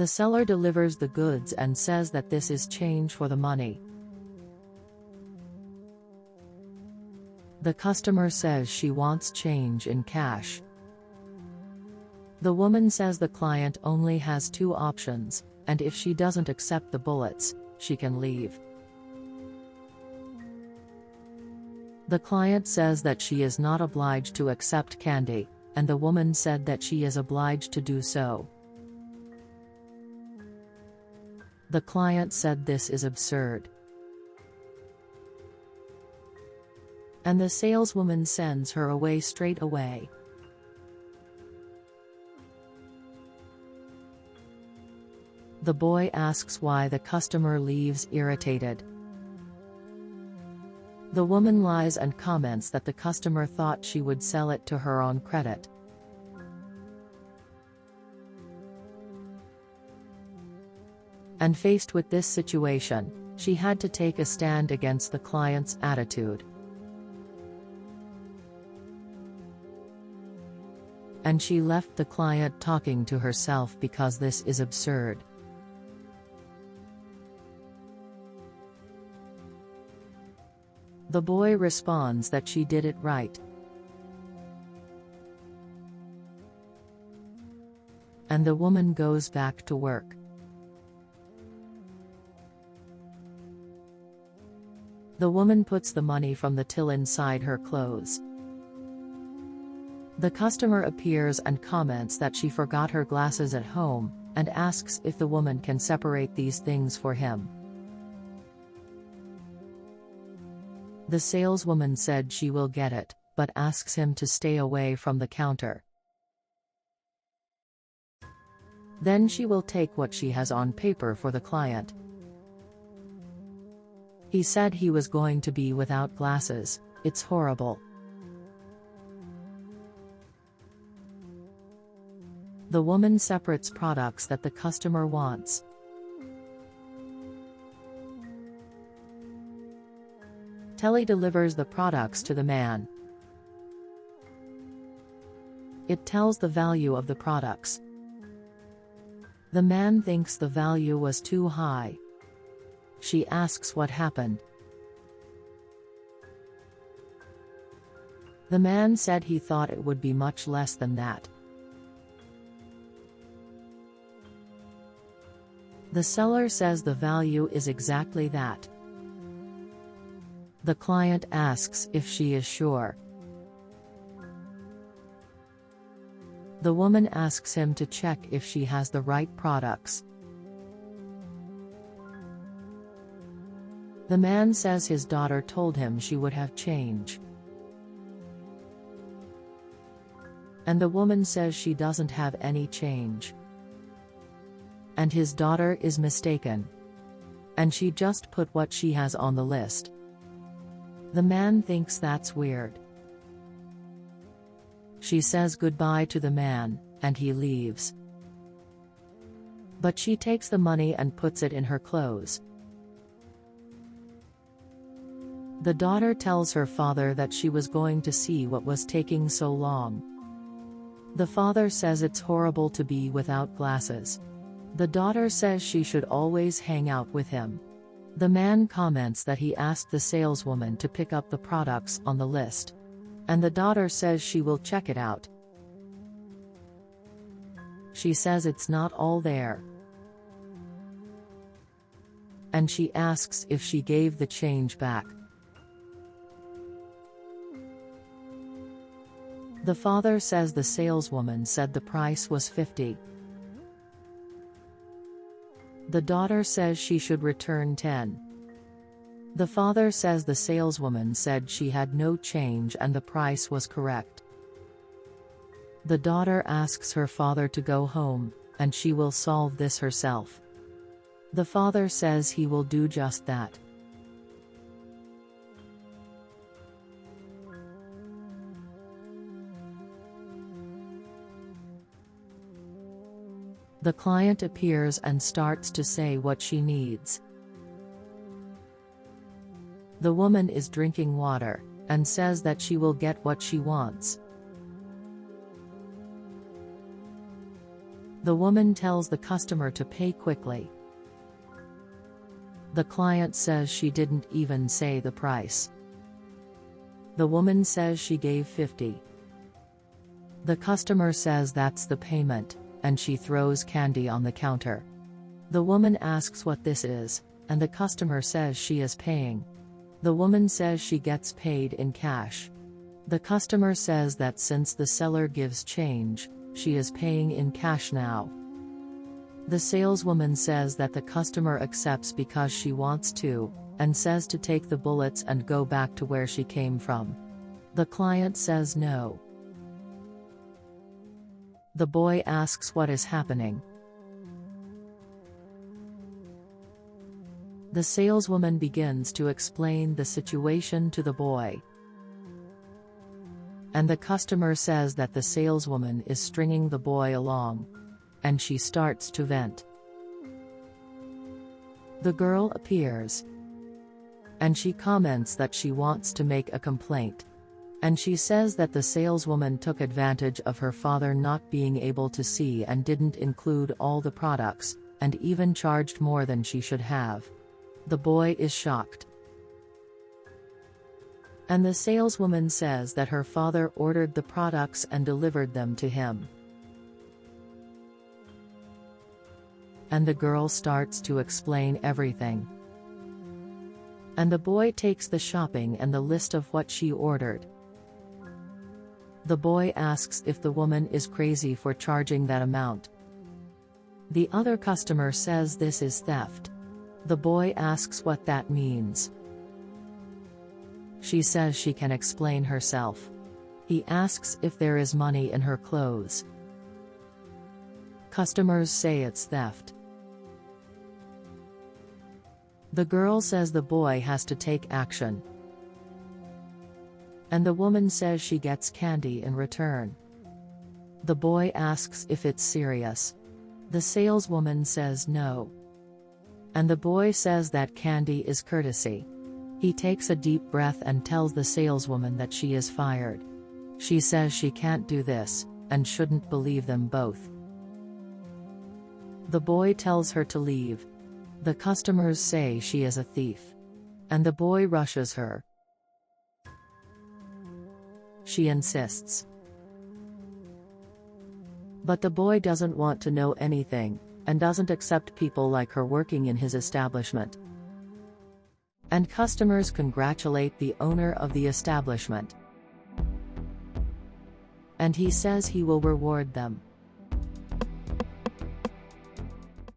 The seller delivers the goods and says that this is change for the money. The customer says she wants change in cash. The woman says the client only has two options, and if she doesn't accept the bullets, she can leave. The client says that she is not obliged to accept candy, and the woman said that she is obliged to do so. The client said this is absurd. And the saleswoman sends her away straight away. The boy asks why the customer leaves irritated. The woman lies and comments that the customer thought she would sell it to her on credit. And faced with this situation, she had to take a stand against the client's attitude. And she left the client talking to herself because this is absurd. The boy responds that she did it right. And the woman goes back to work. The woman puts the money from the till inside her clothes. The customer appears and comments that she forgot her glasses at home, and asks if the woman can separate these things for him. The saleswoman said she will get it, but asks him to stay away from the counter. Then she will take what she has on paper for the client. He said he was going to be without glasses. It's horrible. The woman separates products that the customer wants. Telly delivers the products to the man. It tells the value of the products. The man thinks the value was too high. She asks what happened. The man said he thought it would be much less than that. The seller says the value is exactly that. The client asks if she is sure. The woman asks him to check if she has the right products. The man says his daughter told him she would have change. And the woman says she doesn't have any change. And his daughter is mistaken. And she just put what she has on the list. The man thinks that's weird. She says goodbye to the man, and he leaves. But she takes the money and puts it in her clothes. The daughter tells her father that she was going to see what was taking so long. The father says it's horrible to be without glasses. The daughter says she should always hang out with him. The man comments that he asked the saleswoman to pick up the products on the list. And the daughter says she will check it out. She says it's not all there. And she asks if she gave the change back. The father says the saleswoman said the price was $50. The daughter says she should return $10. The father says the saleswoman said she had no change and the price was correct. The daughter asks her father to go home, and she will solve this herself. The father says he will do just that. The client appears and starts to say what she needs. The woman is drinking water, and says that she will get what she wants. The woman tells the customer to pay quickly. The client says she didn't even say the price. The woman says she gave $50. The customer says that's the payment, and she throws candy on the counter. The woman asks what this is, and the customer says she is paying. The woman says she gets paid in cash. The customer says that since the seller gives change, she is paying in cash now. The saleswoman says that the customer accepts because she wants to, and says to take the bullets and go back to where she came from. The client says no. The boy asks what is happening. The saleswoman begins to explain the situation to the boy. And the customer says that the saleswoman is stringing the boy along. And she starts to vent. The girl appears. And she comments that she wants to make a complaint. And she says that the saleswoman took advantage of her father not being able to see and didn't include all the products, and even charged more than she should have. The boy is shocked. And the saleswoman says that her father ordered the products and delivered them to him. And the girl starts to explain everything. And the boy takes the shopping and the list of what she ordered. The boy asks if the woman is crazy for charging that amount. The other customer says this is theft. The boy asks what that means. She says she can explain herself. He asks if there is money in her clothes. Customers say it's theft. The girl says the boy has to take action. And the woman says she gets candy in return. The boy asks if it's serious. The saleswoman says no. And the boy says that candy is courtesy. He takes a deep breath and tells the saleswoman that she is fired. She says she can't do this, and shouldn't believe them both. The boy tells her to leave. The customers say she is a thief. And the boy rushes her. She insists. But the boy doesn't want to know anything, and doesn't accept people like her working in his establishment. And customers congratulate the owner of the establishment. And he says he will reward them.